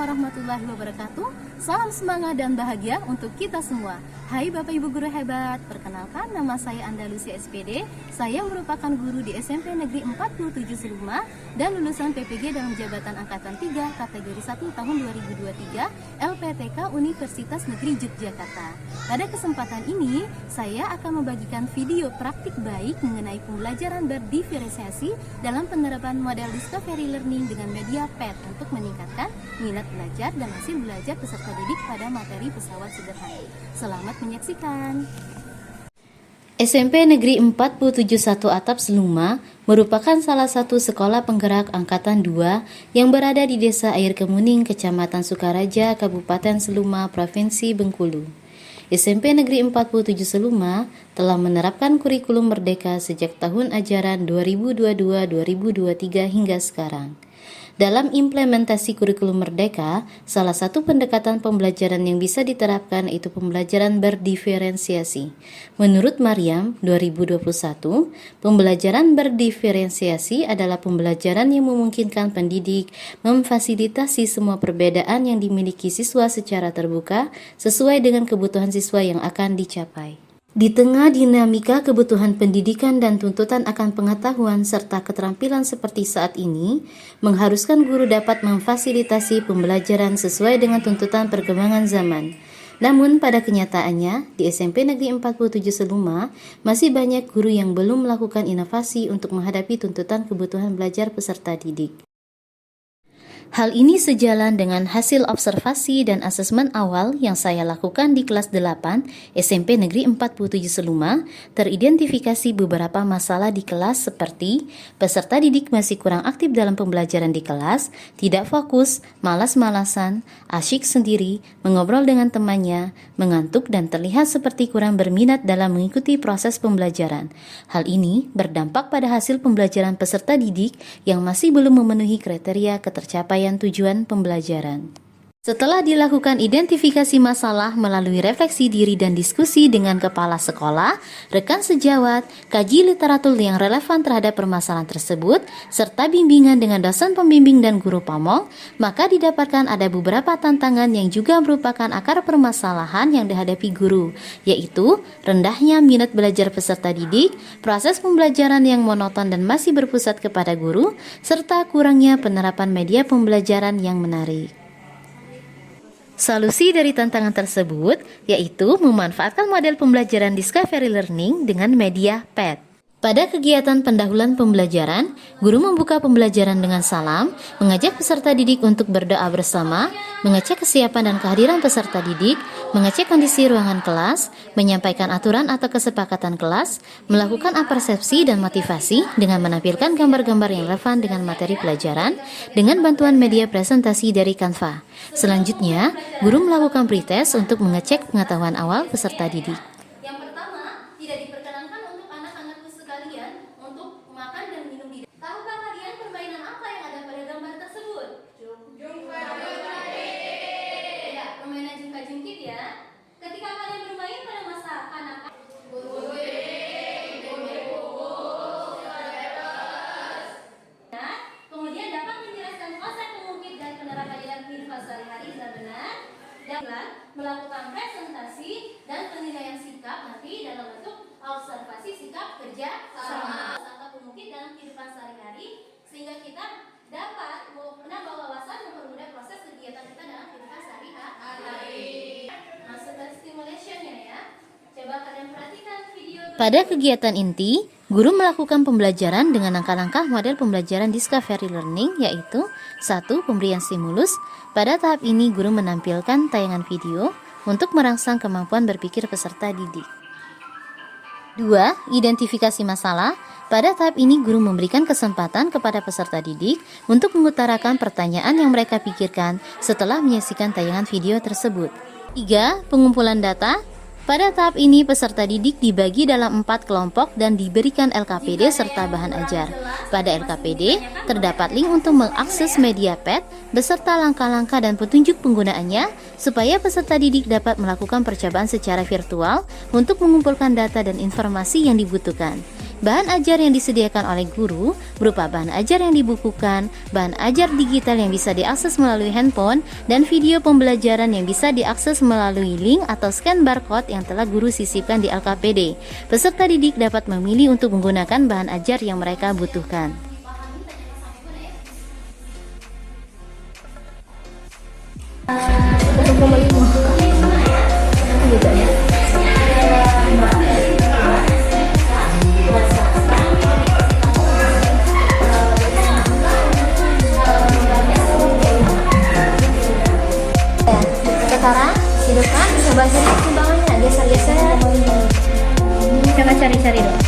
warahmatullahi wabarakatuh. Salam semangat dan bahagia untuk kita semua. Hai Bapak Ibu Guru hebat, perkenalkan nama saya Andalusia SPD. Saya merupakan guru di SMP Negeri 47 Seluma dan lulusan PPG dalam jabatan Angkatan 3 kategori 1 tahun 2023 LPTK Universitas Negeri Yogyakarta. Pada kesempatan ini, saya akan membagikan video praktik baik mengenai pembelajaran berdiferensiasi dalam penerapan model Discovery Learning dengan media PET untuk meningkatkan minat belajar dan hasil belajar peserta didik pada materi pesawat sederhana. Selamat menyaksikan. SMP Negeri 471 Atap Seluma merupakan salah satu sekolah penggerak Angkatan 2 yang berada di Desa Air Kemuning, Kecamatan Sukaraja, Kabupaten Seluma, Provinsi Bengkulu. SMP Negeri 47 Seluma telah menerapkan kurikulum merdeka sejak tahun ajaran 2022-2023 hingga sekarang. Dalam implementasi kurikulum merdeka, salah satu pendekatan pembelajaran yang bisa diterapkan yaitu pembelajaran berdiferensiasi. Menurut Maryam 2021, pembelajaran berdiferensiasi adalah pembelajaran yang memungkinkan pendidik memfasilitasi semua perbedaan yang dimiliki siswa secara terbuka sesuai dengan kebutuhan siswa yang akan dicapai. Di tengah dinamika kebutuhan pendidikan dan tuntutan akan pengetahuan serta keterampilan seperti saat ini, mengharuskan guru dapat memfasilitasi pembelajaran sesuai dengan tuntutan perkembangan zaman. Namun pada kenyataannya, di SMP Negeri 47 Seluma, masih banyak guru yang belum melakukan inovasi untuk menghadapi tuntutan kebutuhan belajar peserta didik. Hal ini sejalan dengan hasil observasi dan asesmen awal yang saya lakukan di kelas 8 SMP Negeri 47 Seluma. Teridentifikasi beberapa masalah di kelas seperti peserta didik masih kurang aktif dalam pembelajaran di kelas, tidak fokus, malas-malasan, asyik sendiri, mengobrol dengan temannya, mengantuk dan terlihat seperti kurang berminat dalam mengikuti proses pembelajaran. Hal ini berdampak pada hasil pembelajaran peserta didik yang masih belum memenuhi kriteria ketercapaian tujuan pembelajaran. Setelah dilakukan identifikasi masalah melalui refleksi diri dan diskusi dengan kepala sekolah, rekan sejawat, kaji literatur yang relevan terhadap permasalahan tersebut, serta bimbingan dengan dosen pembimbing dan guru pamong, maka didapatkan ada beberapa tantangan yang juga merupakan akar permasalahan yang dihadapi guru, yaitu rendahnya minat belajar peserta didik, proses pembelajaran yang monoton dan masih berpusat kepada guru, serta kurangnya penerapan media pembelajaran yang menarik. Solusi dari tantangan tersebut yaitu memanfaatkan model pembelajaran Discovery Learning dengan media PET. Pada kegiatan pendahuluan pembelajaran, guru membuka pembelajaran dengan salam, mengajak peserta didik untuk berdoa bersama, mengecek kesiapan dan kehadiran peserta didik, mengecek kondisi ruangan kelas, menyampaikan aturan atau kesepakatan kelas, melakukan apersepsi dan motivasi dengan menampilkan gambar-gambar yang relevan dengan materi pelajaran dengan bantuan media presentasi dari Canva. Selanjutnya, guru melakukan pretest untuk mengecek pengetahuan awal peserta didik. Yang pertama, tidak diperkenankan untuk anak-anakku sekalian untuk makan dan minum di. Tahukah kalian permainan apa yang ada pada gambar tersebut? Ya, permainan jungkat-jungkit ya. Ketika kalian bermain pada masa kanak-kanak, kemudian dapat menjelaskan konsep mengungkit dan penerapannya dalam kehidupan sehari-hari dengan benar, dan melakukan presentasi dan penilaian sikap nanti dalam bentuk observasi sikap kerja sama atau pengungkit dalam kehidupan sehari-hari, sehingga kita dapat menambah wawasan mempermudah proses kegiatan kita dalam kehidupan sehari-hari. Masuk ke stimulationnya ya. Coba kalian perhatikan video. Pada kegiatan inti, guru melakukan pembelajaran dengan langkah-langkah model pembelajaran Discovery Learning, yaitu 1. Pemberian stimulus. Pada tahap ini, guru menampilkan tayangan video untuk merangsang kemampuan berpikir peserta didik. 2. Identifikasi masalah. Pada tahap ini, guru memberikan kesempatan kepada peserta didik untuk mengutarakan pertanyaan yang mereka pikirkan setelah menyaksikan tayangan video tersebut. 3. Pengumpulan data. Pada tahap ini, peserta didik dibagi dalam 4 kelompok dan diberikan LKPD serta bahan ajar. Pada LKPD, terdapat link untuk mengakses media PET beserta langkah-langkah dan petunjuk penggunaannya supaya peserta didik dapat melakukan percobaan secara virtual untuk mengumpulkan data dan informasi yang dibutuhkan. Bahan ajar yang disediakan oleh guru berupa bahan ajar yang dibukukan, bahan ajar digital yang bisa diakses melalui handphone, dan video pembelajaran yang bisa diakses melalui link atau scan barcode yang telah guru sisipkan di LKPD. Peserta didik dapat memilih untuk menggunakan bahan ajar yang mereka butuhkan. Sekarang hidupkan, coba cari timbangannya, geser-geser. Coba cari-cari dong.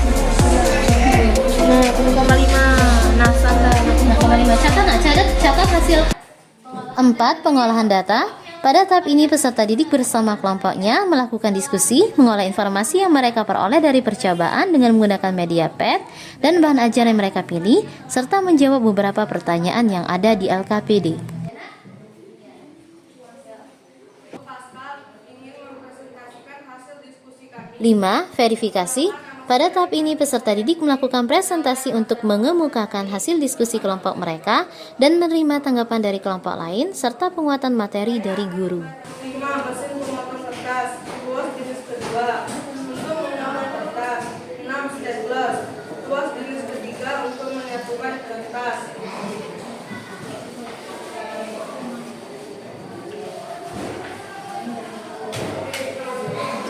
0,5. Nah, 0,5. Catat hasil. 4. Pengolahan data. Pada tahap ini peserta didik bersama kelompoknya melakukan diskusi, mengolah informasi yang mereka peroleh dari percobaan dengan menggunakan media PET dan bahan ajar yang mereka pilih, serta menjawab beberapa pertanyaan yang ada di LKPD. 5. Verifikasi. Pada tahap ini peserta didik melakukan presentasi untuk mengemukakan hasil diskusi kelompok mereka dan menerima tanggapan dari kelompok lain serta penguatan materi dari guru. 5. Mesin pemotong kertas. Tuas jenis kedua untuk memotong kertas. 6. Staples. Tuas jenis ketiga untuk menyatukan kertas.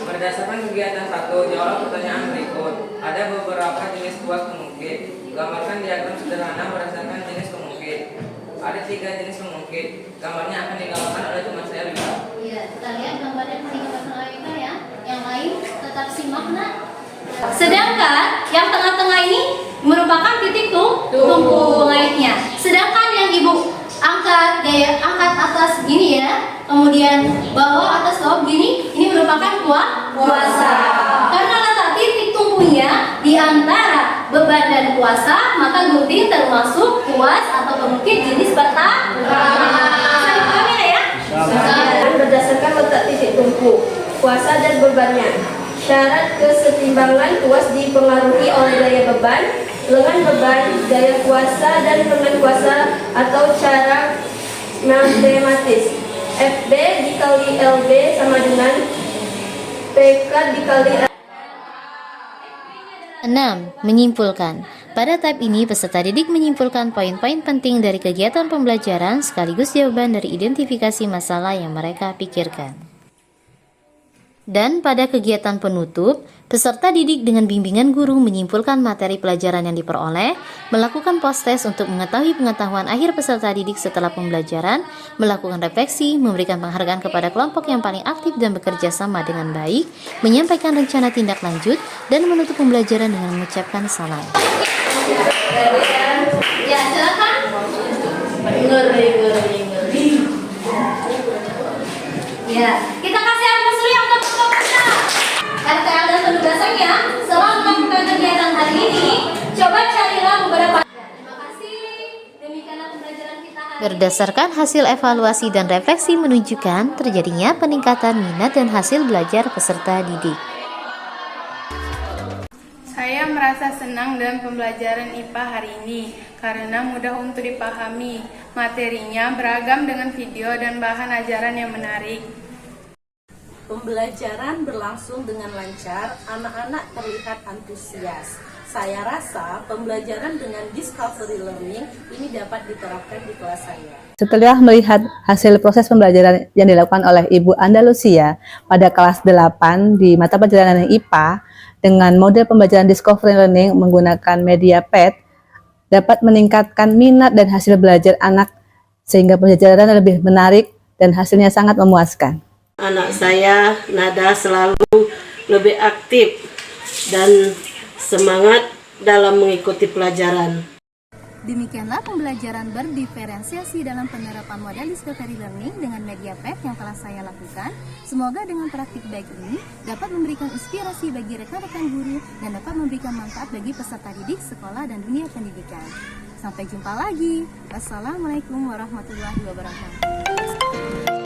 Berdasarkan kegiatan 1, jawab pertanyaan berikut. Ada beberapa jenis tuas pengungkit. Gambarkan diagram sederhana berdasarkan jenis pengungkit. Ada 3 jenis pengungkit. Gambarnya akan digambarkan oleh teman saya, Rika. Iya, kita lihat gambar yang digambarkan oleh Rika ya. Yang lain tetap simak, Nak. Sedangkan yang tengah-tengah ini merupakan titik tumpu pengaitnya. Sedangkan yang ibu angkat atas gini ya, kemudian bawah atas bawah gini, ini merupakan kuasa. Karena letak titik tumpunya di antara beban dan kuasa, maka gunting termasuk kuas atau pengukit jenis pertama. Bisa dipahami ya? Berdasarkan letak titik tumpu, kuasa dan bebannya. Syarat kesetimbangan tuas dipengaruhi oleh daya beban, lengan beban, daya kuasa, dan lengan kuasa atau cara matematis. FB dikali LB sama dengan PK dikali 6. Menyimpulkan. Pada tahap ini peserta didik menyimpulkan poin-poin penting dari kegiatan pembelajaran sekaligus jawaban dari identifikasi masalah yang mereka pikirkan. Dan pada kegiatan penutup, peserta didik dengan bimbingan guru menyimpulkan materi pelajaran yang diperoleh, melakukan post-test untuk mengetahui pengetahuan akhir peserta didik setelah pembelajaran, melakukan refleksi, memberikan penghargaan kepada kelompok yang paling aktif dan bekerja sama dengan baik, menyampaikan rencana tindak lanjut, dan menutup pembelajaran dengan mengucapkan salam. Ya, silakan. Ngeri. Ya, kita kasih aplaus dulu yang untuk RTL dan penugasannya. Setelah melakukan kegiatan hari ini, coba carilah beberapa. Terima kasih. Demikianlah pembelajaran kita hari ini. Berdasarkan hasil evaluasi dan refleksi menunjukkan terjadinya peningkatan minat dan hasil belajar peserta didik. Saya merasa senang dengan pembelajaran IPA hari ini karena mudah untuk dipahami. Materinya beragam dengan video dan bahan ajaran yang menarik. Pembelajaran berlangsung dengan lancar, anak-anak terlihat antusias. Saya rasa pembelajaran dengan discovery learning ini dapat diterapkan di kelas saya. Setelah melihat hasil proses pembelajaran yang dilakukan oleh Ibu Andalusia pada kelas 8 di mata pelajaran IPA dengan model pembelajaran discovery learning menggunakan media PET dapat meningkatkan minat dan hasil belajar anak sehingga pembelajaran lebih menarik dan hasilnya sangat memuaskan. Anak saya, Nada, selalu lebih aktif dan semangat dalam mengikuti pelajaran. Demikianlah pembelajaran berdiferensiasi dalam penerapan model discovery learning dengan media PET yang telah saya lakukan. Semoga dengan praktik baik ini dapat memberikan inspirasi bagi rekan-rekan guru dan dapat memberikan manfaat bagi peserta didik sekolah dan dunia pendidikan. Sampai jumpa lagi. Wassalamualaikum warahmatullahi wabarakatuh.